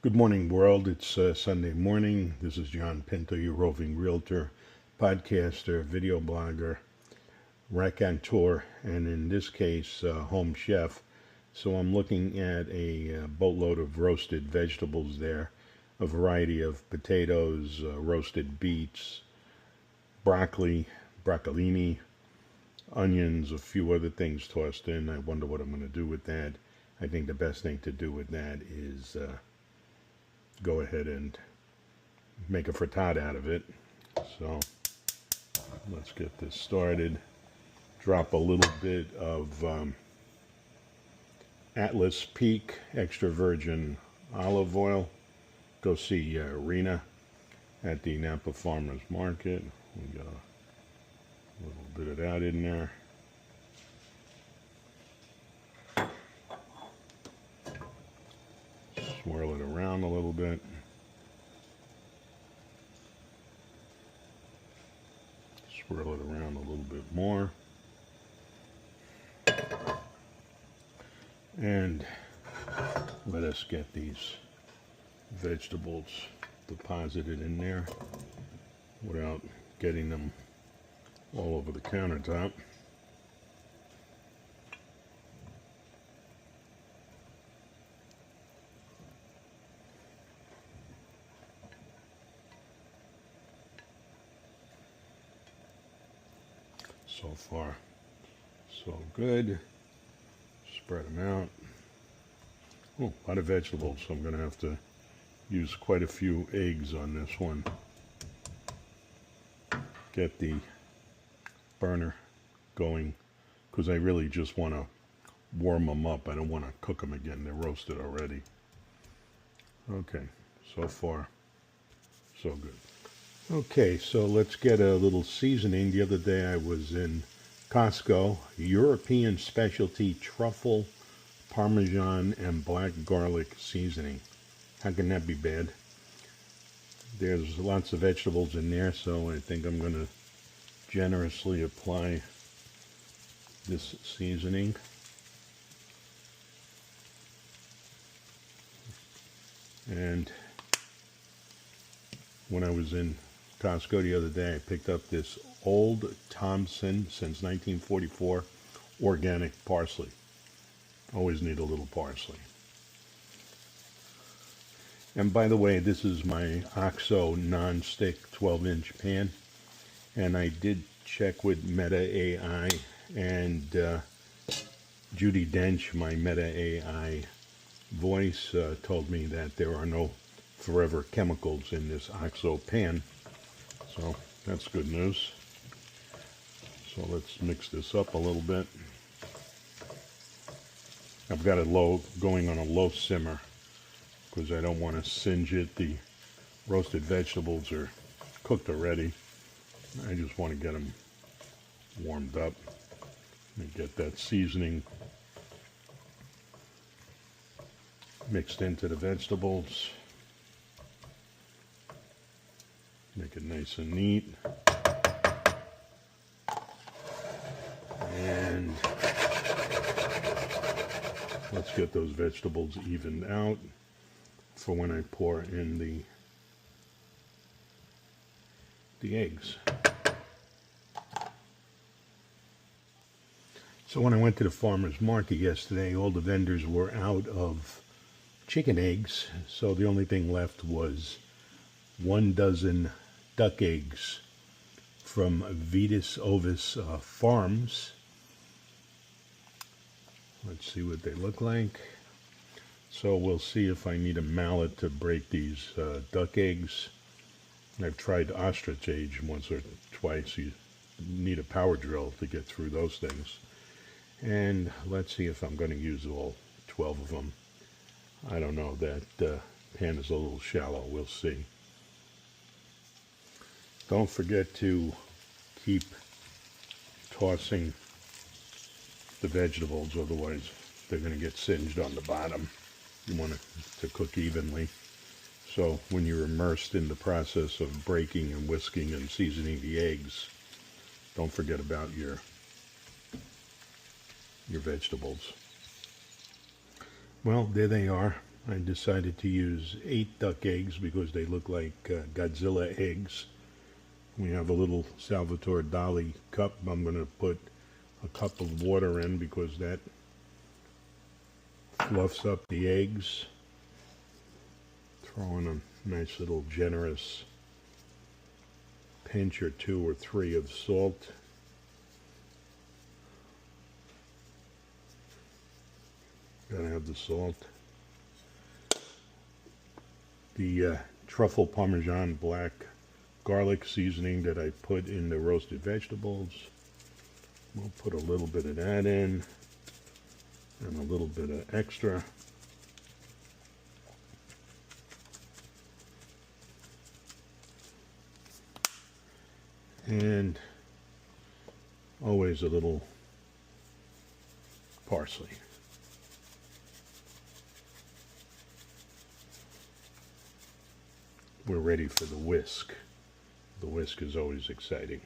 Good morning, world. It's Sunday morning. This is John Pinto, your roving realtor, podcaster, video blogger, raconteur, and in this case, home chef. So I'm looking at a boatload of roasted vegetables there, a variety of potatoes, roasted beets, broccoli, broccolini, onions, a few other things tossed in. I wonder what I'm going to do with that. I think the best thing to do with that is go ahead and make a frittata out of it. So let's get this started. Drop a little bit of Atlas Peak extra virgin olive oil. Go see Rena at the Napa Farmers Market. We got a little bit of that in there. Swirl it around a little bit. Swirl it around a little bit more. And let us get these vegetables deposited in there without getting them all over the countertop. So far, so good. Spread them out. Oh, a lot of vegetables, so I'm going to have to use quite a few eggs on this one. Get the burner going, because I really just want to warm them up. I don't want to cook them again. They're roasted already. Okay, so far, so good. Okay, so let's get a little seasoning. The other day I was in Costco, European specialty truffle, Parmesan, and black garlic seasoning. How can that be bad? There's lots of vegetables in there, so I think I'm going to generously apply this seasoning. And when I was in Costco the other day, I picked up this Old Thompson, since 1944, organic parsley. Always need a little parsley. And by the way, this is my OXO non-stick 12-inch pan. And I did check with Meta AI, and Judy Dench, my Meta AI voice, told me that there are no forever chemicals in this OXO pan. So that's good news. So let's mix this up a little bit. I've got it going on a low simmer because I don't want to singe it. The roasted vegetables are cooked already. I just want to get them warmed up and get that seasoning mixed into the vegetables. Make it nice and neat. And let's get those vegetables evened out for when I pour in the eggs. So when I went to the farmer's market yesterday, all the vendors were out of chicken eggs, so the only thing left was 1 dozen duck eggs from Vitis Ovis Farms. Let's see what they look like. So we'll see if I need a mallet to break these duck eggs. I've tried ostrich eggs once or twice. You need a power drill to get through those things. And let's see if I'm going to use all 12 of them. I don't know, that pan is a little shallow. We'll see. Don't forget to keep tossing the vegetables, otherwise they're going to get singed on the bottom. You want it to cook evenly. So when you're immersed in the process of breaking and whisking and seasoning the eggs, don't forget about your vegetables. Well, there they are. I decided to use 8 duck eggs because they look like Godzilla eggs. We have a little Salvatore Dali cup. I'm going to put a cup of water in because that fluffs up the eggs. Throw in a nice little generous pinch or 2 or 3 of salt. Gotta have the salt. The truffle Parmesan black garlic seasoning that I put in the roasted vegetables. We'll put a little bit of that in and a little bit of extra. And always a little parsley. We're ready for the whisk. The whisk is always exciting.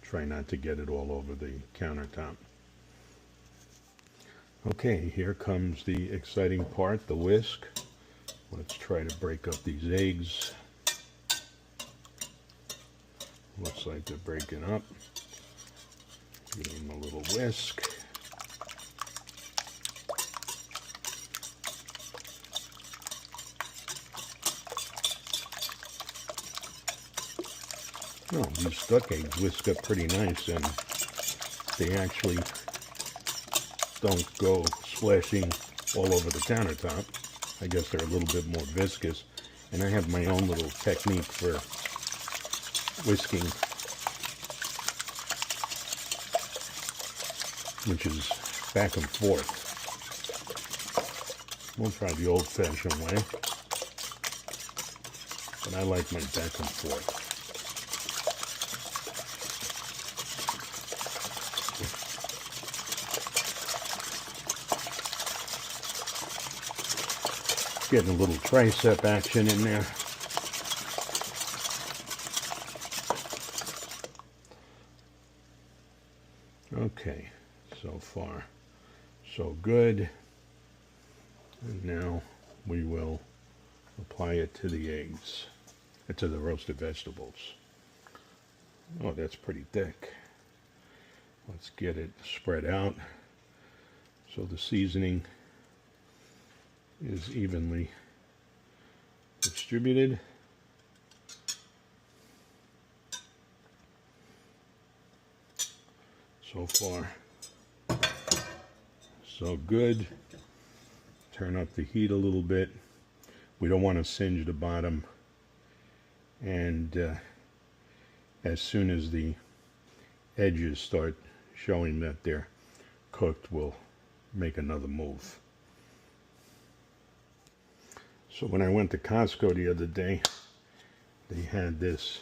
Try not to get it all over the countertop. Okay, here comes the exciting part, the whisk. Let's try to break up these eggs. Looks like they're breaking up. Give them a little whisk. Oh, these duck eggs whisk up pretty nice, and they actually don't go splashing all over the countertop. I guess they're a little bit more viscous, and I have my own little technique for whisking, which is back and forth. We'll try the old-fashioned way, but I like my back and forth. Getting a little tricep action in there. Okay, so far so good. And now we will apply it to the eggs, to the roasted vegetables. Oh, that's pretty thick. Let's get it spread out so the seasoning is evenly distributed. So far, so good. Turn up the heat a little bit. We don't want to singe the bottom. And as soon as the edges start showing that they're cooked, we'll make another move. So when I went to Costco the other day, they had this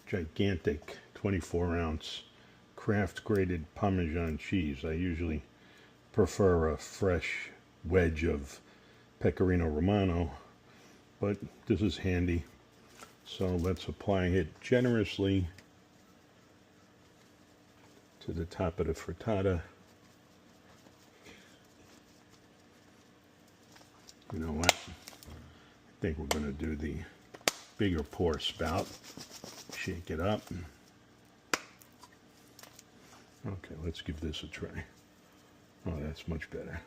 gigantic 24-ounce Kraft grated Parmesan cheese. I usually prefer a fresh wedge of Pecorino Romano, but this is handy. So let's apply it generously to the top of the frittata. You know what? I think we're going to do the bigger pour spout. Shake it up. Okay, let's give this a try. Oh, that's much better.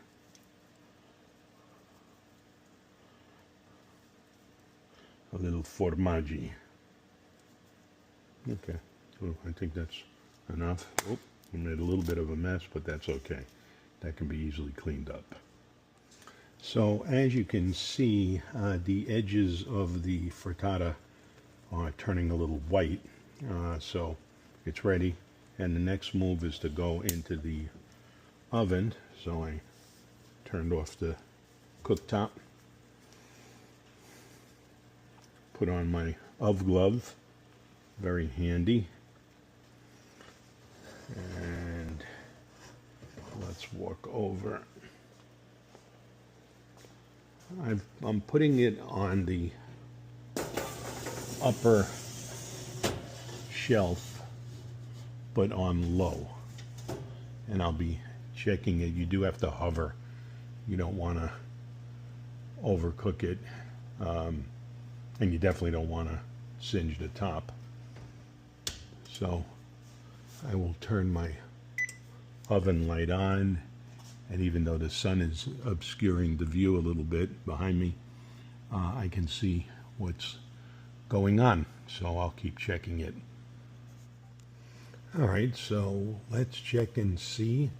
A little formaggi. Okay, so I think that's enough. Oh, we made a little bit of a mess, but that's okay. That can be easily cleaned up. So as you can see, the edges of the frittata are turning a little white. So it's ready. And the next move is to go into the oven. So I turned off the cooktop. Put on my oven glove. Very handy. And let's walk over. I'm putting it on the upper shelf, but on low. And I'll be checking it. You do have to hover. You don't want to overcook it, and you definitely don't want to singe the top. So I will turn my oven light on, and even though the sun is obscuring the view a little bit behind me, I can see what's going on, so I'll keep checking it. All right, so let's check and see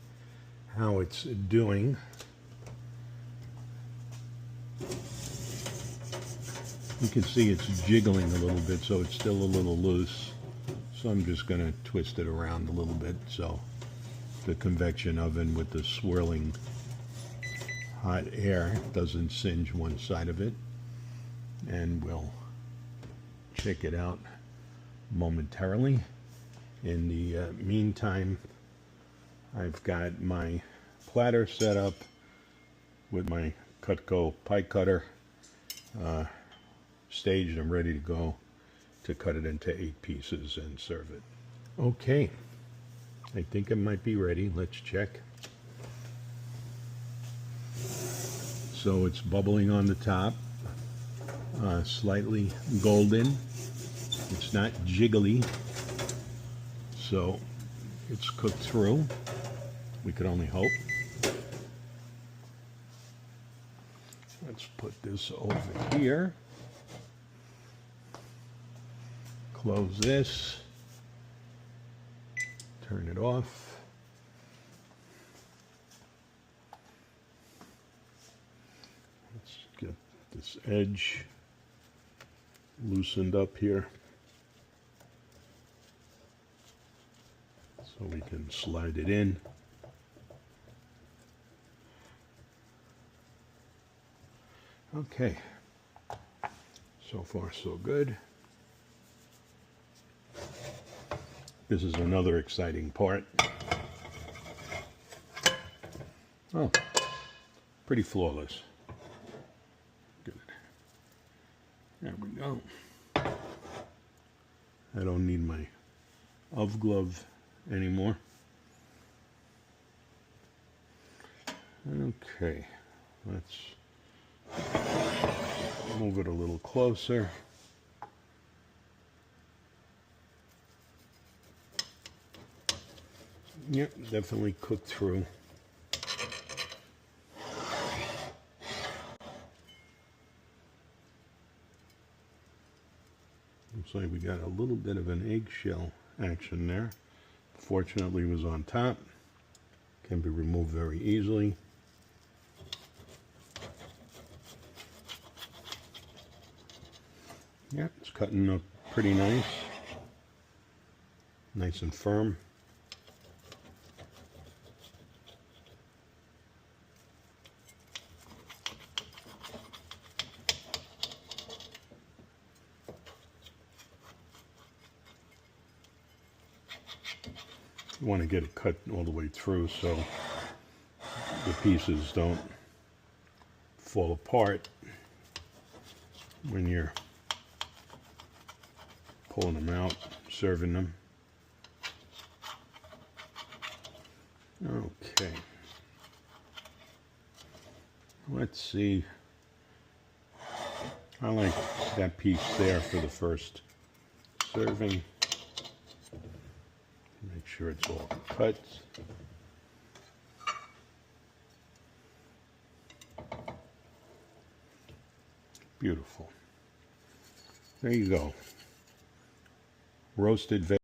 how it's doing. You can see it's jiggling a little bit, so it's still a little loose. So I'm just going to twist it around a little bit so the convection oven with the swirling hot air doesn't singe one side of it. And we'll check it out momentarily. In the meantime, I've got my platter set up with my Costco pie cutter staged and ready to go to cut it into 8 pieces and serve it. Okay, I think it might be ready. Let's check. So it's bubbling on the top, slightly golden. It's not jiggly, so it's cooked through. We could only hope. Let's put this over here. Close this. Turn it off. Let's get this edge loosened up here so we can slide it in. Okay, so far so good. This is another exciting part. Oh, pretty flawless. Good. There we go. I don't need my oven glove anymore. Okay, let's move it a little closer. Yep, definitely cooked through. Looks like we got a little bit of an eggshell action there. Fortunately, it was on top. Can be removed very easily. Yep, it's cutting up pretty nice. Nice and firm. You want to get it cut all the way through so the pieces don't fall apart when you're pulling them out, serving them. Okay. Let's see. I like that piece there for the first serving. Make sure it's all cut. Beautiful. There you go. Roasted vegetables.